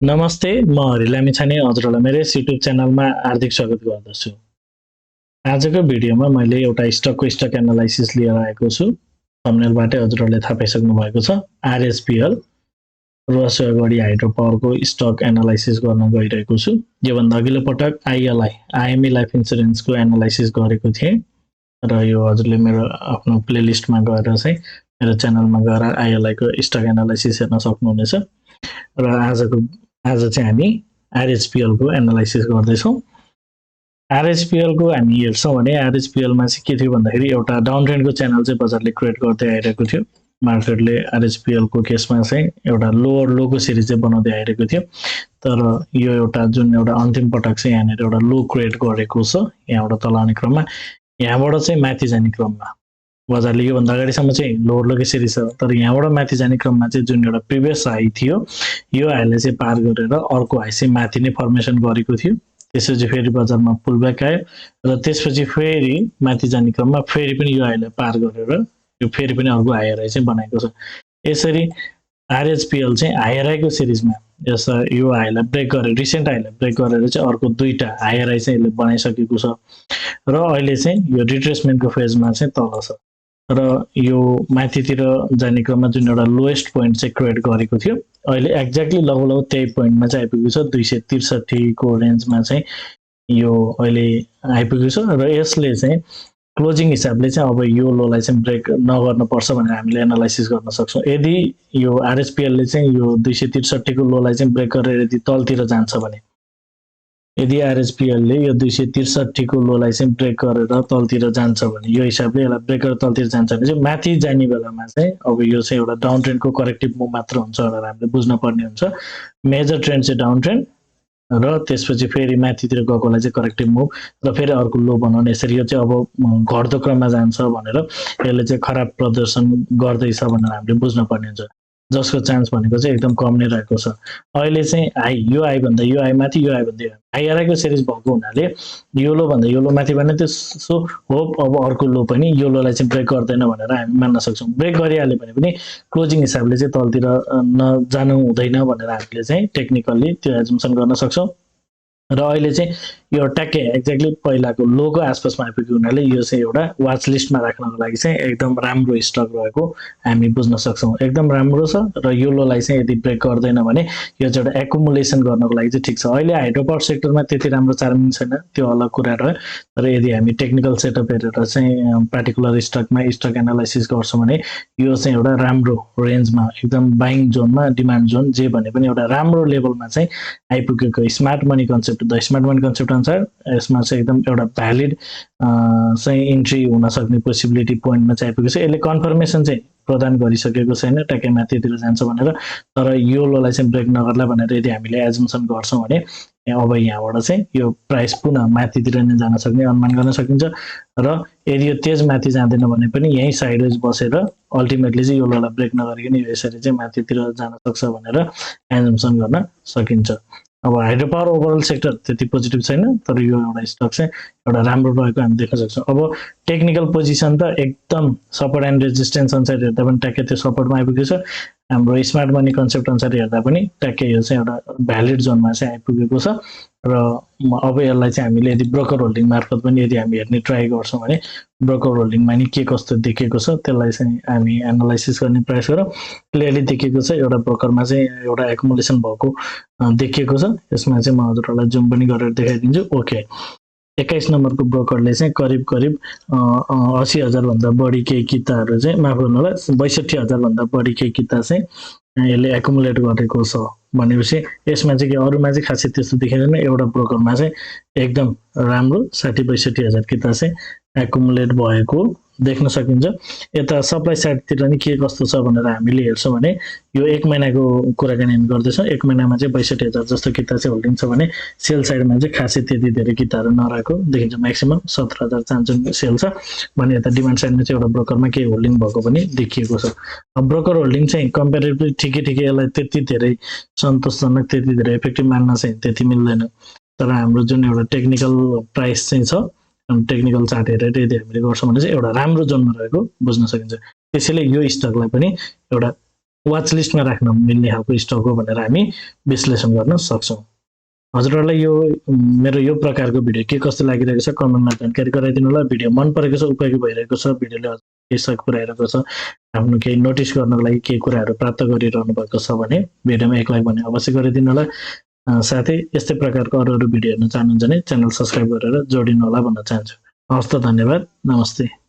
नमस्ते, म Lamichhane हजुरलाई मेरो युट्युब च्यानलमा हार्दिक स्वागत गर्दछु। आजको भिडियोमा मैले एउटा स्टकको स्टक एनालाइसिस लिएर आएको छु। थम्बनेलबाटै हजुरहरूले थाहा पाइसक्नु भएको छ। RHPL रसुवागढी हाइड्रो पावरको स्टक एनालाइसिस गर्न गइरहेको छु। योभन्दा अघिल्लो पटक IME लाइफ इन्स्योरेन्सको एनालाइसिस गरेको थिएँ र यो हजुरले मेरो आफ्नो प्लेलिस्टमा गएर चाहिँ मेरो च्यानलमा गएर ILI को स्टक एनालाइसिस हेर्न सक्नुहुनेछ। र आज चाहिँ हामी RHPL को एनालाइसिस गर्दैछौँ। RHPL को हामी हेर्छौँ भने RHPL मा चाहिँ के थियो भन्दाखेरि एउटा डाउन ट्रेन्डको च्यानल चाहिँ बजारले क्रिएट गर्दै आइरहेको थियो। मार्केटले RHPL को केसमा चाहिँ एउटा लोअर लोको सिरिज चाहिँ बनाउँदै आइरहेको थियो। तर यो एउटा जुन एउटा अन्तिम पटक चाहिँ यहाँनिर एउटा लो क्रिएट गरेको छ यहाँबाट तल आउने क्रममा, यहाँबाट चाहिँ माथि जाने क्रममा बजारले योभन्दा अगाडिसम्म चाहिँ लोअर लोकै सिरिज छ, तर यहाँबाट माथि जाने क्रममा चाहिँ जुन एउटा प्रिभियस हाई थियो यो हाईलाई चाहिँ पार गरेर अर्को हाई चाहिँ माथि नै फर्मेसन गरेको थियो। त्यसपछि फेरि बजारमा पुलब्याक आयो र त्यसपछि फेरि माथि जाने क्रममा फेरि पनि यो हाईलाई पार गरेर यो फेरि पनि अर्को हायर हाई चाहिँ बनाएको छ। यसरी RHPL चाहिँ हायर हाईको सिरिजमा यो हाईलाई ब्रेक गरेर रिसेन्ट हाईलाई ब्रेक गरेर चाहिँ अर्को दुईटा हायर हाई चाहिँ यसले बनाइसकेको छ र अहिले चाहिँ यो रिट्रेसमेन्टको फेजमा चाहिँ तल छ र यो माथितिर जाने क्रममा जुन एउटा लोएस्ट पोइन्ट चाहिँ क्रिएट गरेको थियो अहिले एक्ज्याक्टली लगभग त्यही पोइन्टमा चाहिँ आइपुगेको छ। 263 को रेन्जमा चाहिँ यो अहिले आइपुगेको छ र यसले चाहिँ क्लोजिङ हिसाबले चाहिँ अब यो लोलाई चाहिँ ब्रेक नगर्न पर्छ भनेर हामीले एनालाइसिस गर्न सक्छौँ। यदि यो RHPL ले चाहिँ यो 263 को लोलाई चाहिँ ब्रेक गरेर यदि तलतिर जान्छ भने, यदि RHPL ले यो 263 को लोलाई चाहिँ ब्रेक गरेर तलतिर जान्छ भने, यो हिसाबले यसलाई ब्रेक गरेर तलतिर जान्छ भने चाहिँ माथि जाने बेलामा चाहिँ अब यो चाहिँ एउटा डाउन ट्रेन्डको करेक्टिभ मुभ मात्र हुन्छ भनेर हामीले बुझ्न पर्ने हुन्छ। मेजर ट्रेन्ड चाहिँ डाउन ट्रेन्ड र त्यसपछि फेरि माथितिर गएकोलाई चाहिँ करेक्टिभ मुभ र फेरि अर्को लो बनाउने, यसरी यो चाहिँ अब घट्दो क्रममा जान्छ भनेर यसले चाहिँ खराब प्रदर्शन गर्दैछ भनेर हामीले बुझ्न पर्ने हुन्छ, जसको चान्स भनेको चाहिँ एकदम कम नै रहेको छ। अहिले चाहिँ यो हाई भन्दा यो हाई माथि, यो हाई भन्दा हायर हाईको सिरिज भएको हुनाले यो लो भन्दा यो लो माथि भने त्यसो होप अब अर्को लो पनि यो लोलाई चाहिँ ब्रेक गर्दैन भनेर हामी मान्न सक्छौँ। ब्रेक गरिहाल्यो भने पनि क्लोजिङ हिसाबले चाहिँ तलतिर नजानु हुँदैन भनेर हामीले चाहिँ टेक्निकल्ली त्यो एजम्सन गर्न सक्छौँ। र अहिले चाहिँ यो ट्याक्कै एक्ज्याक्टली पहिलाको लोको आसपासमा आइपुगेको हुनाले यो चाहिँ एउटा वाच लिस्टमा राख्नको लागि चाहिँ एकदम राम्रो स्टक रहेको हामी बुझ्न सक्छौँ। एकदम राम्रो छ र यो लोलाई चाहिँ यदि ब्रेक गर्दैन भने यो चाहिँ एउटा एकुमुलेसन गर्नको लागि चाहिँ ठिक छ। अहिले हाइड्रो पावर सेक्टरमा त्यति राम्रो चार्मिङ छैन, त्यो अलग कुरा रह्यो। तर यदि हामी टेक्निकल सेटअप हेरेर चाहिँ पार्टिकुलर स्टकमा स्टक एनालाइसिस गर्छौँ भने यो चाहिँ एउटा राम्रो रेन्जमा एकदम बाइङ जोनमा, डिमान्ड जोन जे भने पनि एउटा राम्रो लेभलमा चाहिँ आइपुगेको smart money concept, the smart money concept अनुसार यसमा चाहिँ एकदम एउटा भ्यालिड चाहिँ इन्ट्री हुन सक्ने पोसिबिलिटी पोइन्टमा चाहिँ आइपुगेको छ। यसले कन्फर्मेसन चाहिँ प्रदान गरिसकेको छैन ट्याक्कै माथितिर जान्छ भनेर, तर यो लोलाई चाहिँ ब्रेक नगर्ला भनेर यदि हामीले एजम्सन गर्छौँ भने अब यहाँबाट चाहिँ यो प्राइस पुनः माथितिर नै जान सक्ने अनुमान गर्न सकिन्छ। र यदि यो तेज माथि जाँदैन भने पनि यहीँ साइडवेज बसेर अल्टिमेटली चाहिँ यो लोलाई ब्रेक नगरिकन यो यसरी चाहिँ माथितिर जान सक्छ भनेर एजम्सन गर्न सकिन्छ। अब हाइड्रो पावर ओभरअल सेक्टर त्यति पोजिटिभ छैन, तर यो एउटा स्टक चाहिँ एउटा राम्रो रहेको हामी देख्न सक्छौँ। अब टेक्निकल पोजिसन त एकदम सपोर्ट एन्ड रेजिस्टेन्स अनुसार हेर्दा पनि ट्याक्कै त्यो सपोर्टमा आइपुगेको छ। हाम्रो स्मार्ट मनी कन्सेप्ट अनुसार हेर्दा पनि ट्याक्कै यो चाहिँ एउटा भ्यालिड जोनमा चाहिँ आइपुगेको छ। र अब यसलाई चाहिँ हामीले यदि ब्रोकर होल्डिङ मार्फत पनि यदि हामी हेर्ने ट्राई गर्छौँ भने ब्रोकर होल्डिङमा नि के कस्तो देखेको छ त्यसलाई चाहिँ हामी एनालाइसिस गर्ने प्रयास गरौँ। क्लियरली देखेको छ एउटा ब्रोकरमा चाहिँ एउटा एकुमुलेसन भएको देखिएको छ। यसमा चाहिँ म हजुरहरूलाई जुम पनि गरेर देखाइदिन्छु। ओके, 21 नम्बरको ब्रोकरले चाहिँ करिब 80,000 भन्दा बढी केही किताहरू चाहिँ, माफ गर्नु होला, 62,000 भन्दा बढी केही किता चाहिँ यसले एकुमुलेट गरेको छ भनेपछि यसमा चाहिँ के अरूमा चाहिँ खासै त्यस्तो देखिँदैन। एउटा ब्रोकरमा चाहिँ एकदम राम्रो 60-62,000 किता चाहिँ एकुमुलेट भएको देख्न सकिन्छ। यता सप्लाई साइडतिर नि के कस्तो छ भनेर हामीले हेर्छौँ भने यो 1 महिनाको कुराकानी हामी गर्दैछौँ। 1 महिनामा चाहिँ 62,000 जस्तो किता चाहिँ होल्डिङ छ भने सेल साइडमा चाहिँ खासै त्यति धेरै किताहरू नरहेको देखिन्छ। म्याक्सिमम 17,000 चान्चुङ सेल छ भने यता डिमान्ड साइडमा चाहिँ एउटा ब्रोकरमा केही होल्डिङ भएको पनि देखिएको छ। अब ब्रोकर होल्डिङ चाहिँ कम्पेरिटिभली ठिकै यसलाई त्यति धेरै सन्तोषजनक, त्यति धेरै इफेक्टिभ मान्न चाहिँ त्यति मिल्दैन। तर हाम्रो जुन एउटा टेक्निकल प्राइस चाहिँ छ, टेक्निकल चार्ट हेरेर यदि हामीले गर्छौँ भने चाहिँ एउटा राम्रो जोनमा रहेको बुझ्न सकिन्छ। त्यसैले यो स्टकलाई पनि एउटा वाच लिस्टमा राख्न मिल्ने खालको स्टक हो भनेर हामी विश्लेषण गर्न सक्छौँ। हजुरहरूलाई यो मेरो यो प्रकारको भिडियो के कस्तो लागिरहेको छ कमेन्टमा जानकारी गराइदिनु होला। भिडियो मन परेको छ, उपयोगी भइरहेको छ, भिडियोले केही सहयोग पुऱ्याइरहेको छ, आफ्नो केही नोटिस गर्नको लागि केही कुराहरू प्राप्त गरिरहनु भएको छ भने भिडियोमा एक लाइक भने अवश्य गरिदिनु होला। साथै यस्तै प्रकारको अरू भिडियो हेर्न चाहनुहुन्छ भने च्यानल सब्सक्राइब गरेर जोडिनु होला भन्न चाहन्छु। हवस् त, धन्यवाद, नमस्ते।